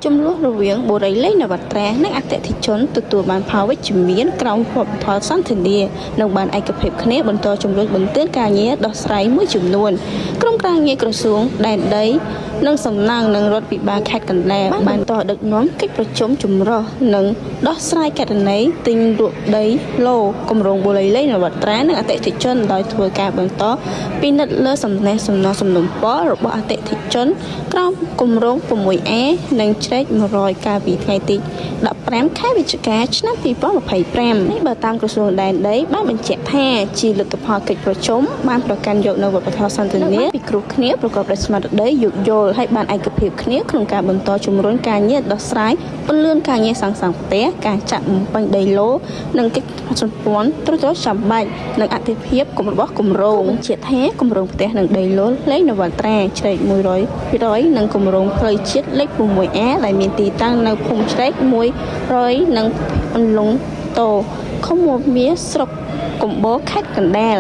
ចំនួនរវាងបុរីលេងនវត្រានិងអតិថិជនទទួលបានផលវិជ្ជមានក្រោមផលសន្តានានិងបានឯកភាពគ្នាបន្តជំរុញបន្ទឿនការងារដោះស្រាយមួយចំនួនក្រុមការងារក្រសួងដែនដីនិងសំណង់និងរដ្ឋវិបាលខេត្តកណ្ដាលបានបន្តដឹកនាំកិច្ចប្រជុំចម្រុះនិងដោះស្រាយករណីទិញលក់ដីឡូគម្រោងបុរីលេងនវត្រានិងអតិថិជនដោយធ្វើការបន្តពិនិត្យលើសំណេះសំណងសំណុំពររបស់អតិថិជនក្រោមគម្រោង 6A និងជ្រែក100កាលពីថ្ងៃទី15ខែវិច្ឆិកាឆ្នាំ2025នេះបើតាមក្រសួងដែនដីបានបញ្ជាក់ថាជាលទ្ធផលកិច្ចប្រជុំបានប្រកាន់យកនៅវប្បធម៌សន្តានាពិគ្រោះគ្នាប្រកបដោយស្មារតីយោគយល់ហើយបានឯកភាពគ្នាក្នុងការបន្តជំរុញការងារដោះស្រាយពន្លឿនការងារសាងសង់ផ្ទះការចាក់បំពេញដីឡូនិងកិច្ចសម្ព័ន្ធត្រួតត្រងចាំបាច់និងអតិភិបរបស់គម្រោងជាថាគម្រោងផ្ទះនិងដីឡូលេខនវត្រាជ្រែក100%និងគម្រោងផ្លូវជាតិលេខ 6A ដែលមានទីតាំងនៅភូមិជ្រែក100និងអន្លង់តូឃុំមាសស្រុកកំបូរខេត្តកណ្ដាល